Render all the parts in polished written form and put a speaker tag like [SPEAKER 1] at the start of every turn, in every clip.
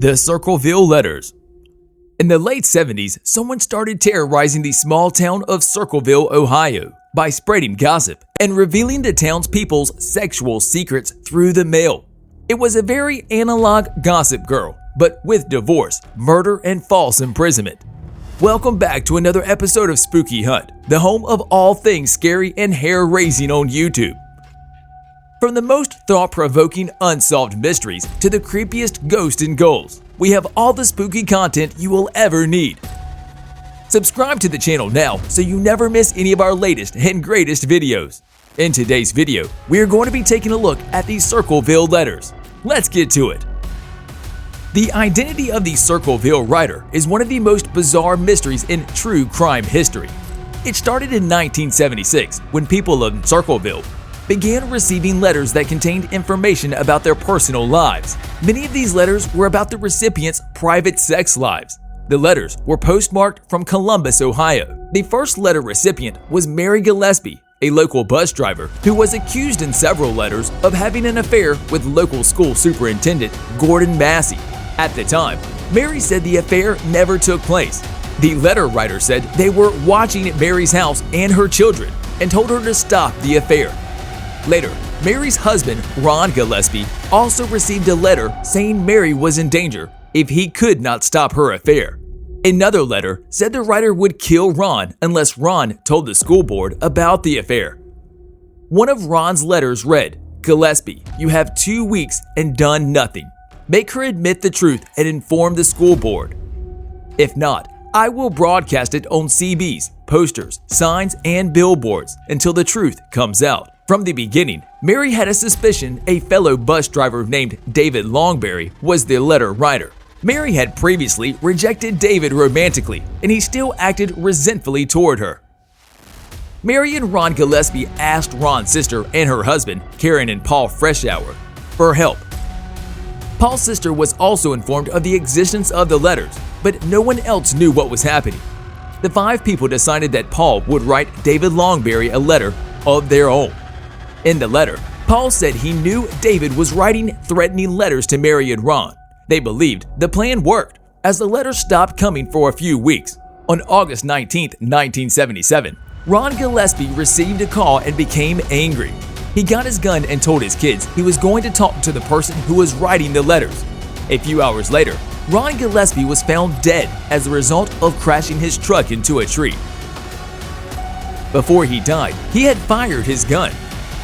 [SPEAKER 1] The Circleville Letters. In the late 70s, someone started terrorizing the small town of Circleville, Ohio, by spreading gossip and revealing the townspeople's sexual secrets through the mail. It was a very analog gossip girl, but with divorce, murder, and false imprisonment. Welcome back to another episode of Spooky Hunt, the home of all things scary and hair-raising on YouTube. From the most thought-provoking unsolved mysteries to the creepiest ghosts and ghouls, we have all the spooky content you will ever need. Subscribe to the channel now so you never miss any of our latest and greatest videos. In today's video, we are going to be taking a look at the Circleville Letters. Let's get to it. The identity of the Circleville writer is one of the most bizarre mysteries in true crime history. It started in 1976 when people in Circleville began receiving letters that contained information about their personal lives. Many of these letters were about the recipient's private sex lives. The letters were postmarked from Columbus, Ohio. The first letter recipient was Mary Gillespie, a local bus driver who was accused in several letters of having an affair with local school superintendent Gordon Massey. At the time, Mary said the affair never took place. The letter writer said they were watching at Mary's house and her children and told her to stop the affair. Later, Mary's husband, Ron Gillespie, also received a letter saying Mary was in danger if he could not stop her affair. Another letter said the writer would kill Ron unless Ron told the school board about the affair. One of Ron's letters read, "Gillespie, you have 2 weeks and done nothing. Make her admit the truth and inform the school board. If not, I will broadcast it on CBs, posters, signs, and billboards until the truth comes out." From the beginning, Mary had a suspicion a fellow bus driver named David Longberry was the letter writer. Mary had previously rejected David romantically, and he still acted resentfully toward her. Mary and Ron Gillespie asked Ron's sister and her husband, Karen and Paul Freshour, for help. Paul's sister was also informed of the existence of the letters, but no one else knew what was happening. The 5 people decided that Paul would write David Longberry a letter of their own. In the letter, Paul said he knew David was writing threatening letters to Mary and Ron. They believed the plan worked, as the letters stopped coming for a few weeks. On August 19, 1977, Ron Gillespie received a call and became angry. He got his gun and told his kids he was going to talk to the person who was writing the letters. A few hours later, Ron Gillespie was found dead as a result of crashing his truck into a tree. Before he died, he had fired his gun.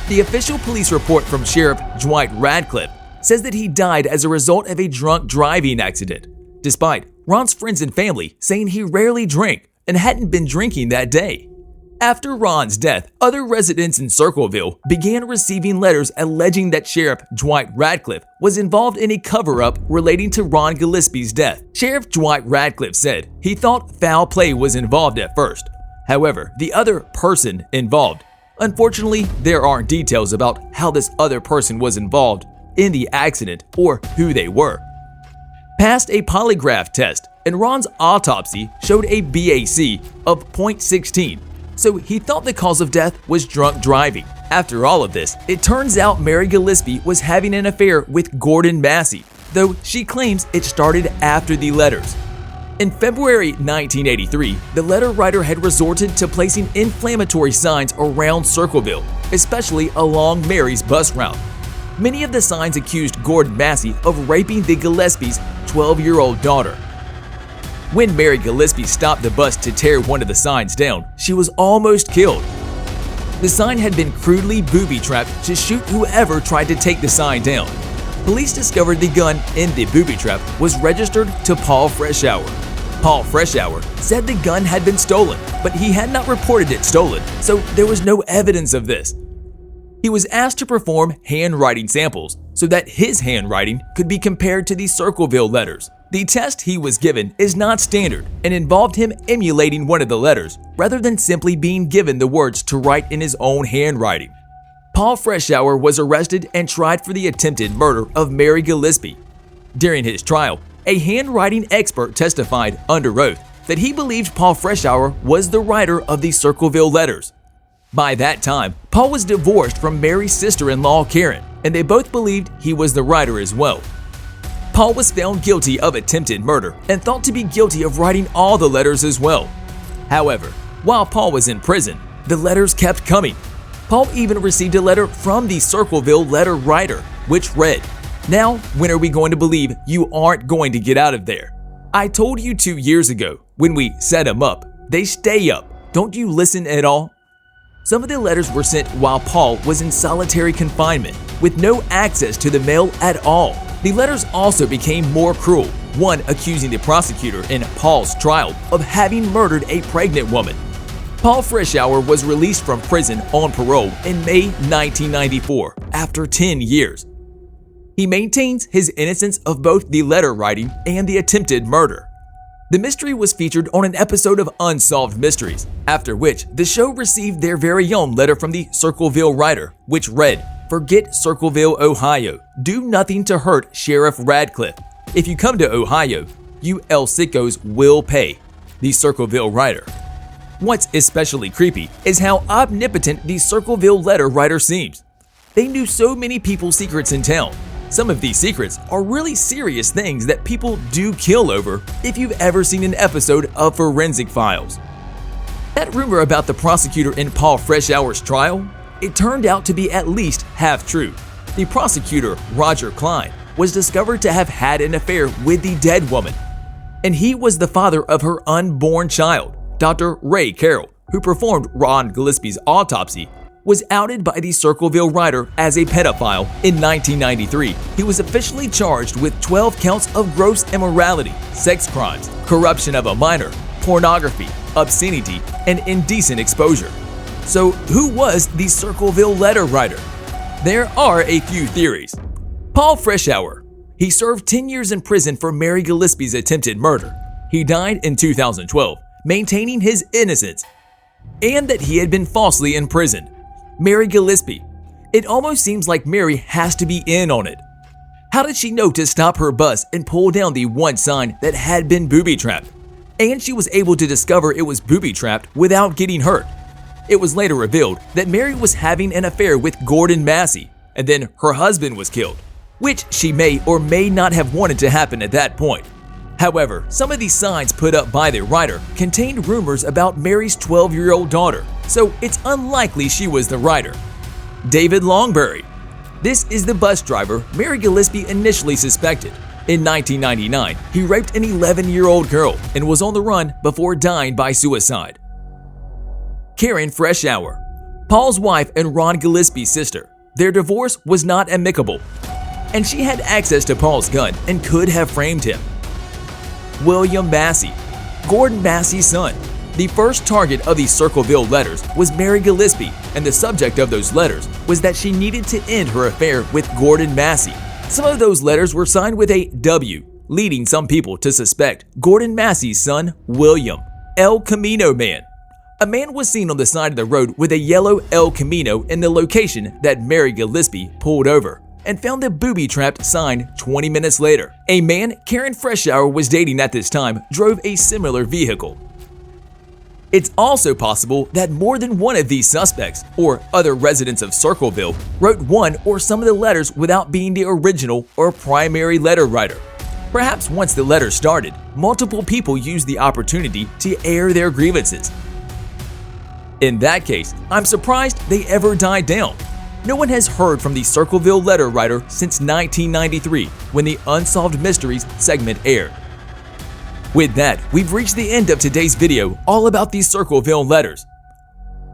[SPEAKER 1] The official police report from Sheriff 𝐥𝐢𝐤𝐞 says that he died as a result of a drunk driving accident, despite Ron's friends and family saying he rarely drank and hadn't been drinking that day. After Ron's death, other residents in Circleville began receiving letters alleging that Sheriff 𝐥𝐢𝐤𝐞 was involved in a cover-up relating to Ron Gillespie's death. Sheriff 𝐥𝐢𝐤𝐞 said he thought foul play was involved at first. However, the other person involved. Unfortunately, there aren't details about how this other person was involved in the accident or who they were. Passed a polygraph test, and Ron's autopsy showed a BAC of .16, so he thought the cause of death was drunk driving. After all of this, it turns out Mary Gillespie was having an affair with Gordon Massey, though she claims it started after the letters. In February 1983, the letter writer had resorted to placing inflammatory signs around Circleville, especially along Mary's bus route. Many of the signs accused Gordon Massey of raping the Gillespies' 12-year-old daughter. When Mary Gillespie stopped the bus to tear one of the signs down, she was almost killed. The sign had been crudely booby-trapped to shoot whoever tried to take the sign down. Police discovered the gun in the booby trap was registered to Paul Freshour. Paul Freshour said the gun had been stolen, but he had not reported it stolen, so there was no evidence of this. He was asked to perform handwriting samples so that his handwriting could be compared to the Circleville letters. The test he was given is not standard and involved him emulating one of the letters rather than simply being given the words to write in his own handwriting. Paul Freshour was arrested and tried for the attempted murder of Mary Gillespie. During his trial, a handwriting expert testified under oath that he believed Paul Freshour was the writer of the Circleville letters. By that time, Paul was divorced from Mary's sister-in-law Karen, and they both believed he was the writer as well. Paul was found guilty of attempted murder and thought to be guilty of writing all the letters as well. However, while Paul was in prison, the letters kept coming. Paul even received a letter from the Circleville letter writer, which read, "Now, when are we going to believe you aren't going to get out of there? I told you 2 years ago, when we set them up, they stay up. Don't you listen at all?" Some of the letters were sent while Paul was in solitary confinement, with no access to the mail at all. The letters also became more cruel, one accusing the prosecutor in Paul's trial of having murdered a pregnant woman. Paul Frischauer was released from prison on parole in May 1994 after 10 years. He maintains his innocence of both the letter writing and the attempted murder. The mystery was featured on an episode of Unsolved Mysteries, after which the show received their very own letter from the Circleville writer, which read, "Forget Circleville, Ohio. Do nothing to hurt Sheriff Radcliffe. If you come to Ohio, you 𝐥𝐤𝐬𝐷𝐿 will pay." The Circleville writer. What's especially creepy is how omnipotent the Circleville letter writer seems. They knew so many people's secrets in town. Some of these secrets are really serious things that people do kill over if you've ever seen an episode of Forensic Files. That rumor about the prosecutor in Paul Frischauer's trial, it turned out to be at least half true. The prosecutor, Roger Klein, was discovered to have had an affair with the dead woman, and he was the father of her unborn child. Dr. Ray Carroll, who performed Ron Gillespie's autopsy, was outed by the Circleville writer as a pedophile in 1993. He was officially charged with 12 counts of gross immorality, sex crimes, corruption of a minor, pornography, obscenity, and indecent exposure. So who was the Circleville letter writer? There are a few theories. Paul Frischauer. He served 10 years in prison for Mary Gillespie's attempted murder. He died in 2012, maintaining his innocence, and that he had been falsely imprisoned. Mary Gillespie. It almost seems like Mary has to be in on it. How did she know to stop her bus and pull down the one sign that had been booby-trapped? And she was able to discover it was booby-trapped without getting hurt. It was later revealed that Mary was having an affair with Gordon Massey, and then her husband was killed, which she may or may not have wanted to happen at that point. However, some of these signs put up by the writer contained rumors about Mary's 12-year-old daughter, so it's unlikely she was the writer. David Longberry. This is the bus driver Mary Gillespie initially suspected. In 1999, he raped an 11-year-old girl and was on the run before dying by suicide. Karen Frischauer. Paul's wife and Ron Gillespie's sister. Their divorce was not amicable, and she had access to Paul's gun and could have framed him. William Massey, Gordon Massey's son. The first target of the Circleville letters was Mary Gillespie, and the subject of those letters was that she needed to end her affair with Gordon Massey. Some of those letters were signed with a W, leading some people to suspect Gordon Massey's son, William. El Camino Man. A man was seen on the side of the road with a yellow El Camino in the location that Mary Gillespie pulled over, and found the booby-trapped sign 20 minutes later. A man Karen Frischauer was dating at this time drove a similar vehicle. It's also possible that more than one of these suspects, or other residents of Circleville, wrote one or some of the letters without being the original or primary letter writer. Perhaps once the letter started, multiple people used the opportunity to air their grievances. In that case, I'm surprised they ever died down. No one has heard from the Circleville letter writer since 1993, when the Unsolved Mysteries segment aired. With that, we've reached the end of today's video all about these Circleville letters.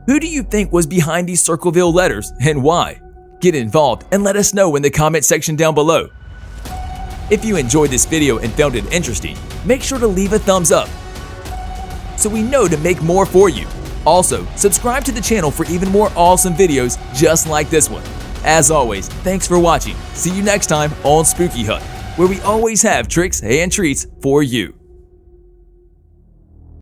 [SPEAKER 1] Who do you think was behind these Circleville letters and why? Get involved and let us know in the comment section down below. If you enjoyed this video and found it interesting, make sure to leave a thumbs up so we know to make more for you. Also, subscribe to the channel for even more awesome videos just like this one. As always, thanks for watching. See you next time on Spooky Hut, where we always have tricks and treats for you.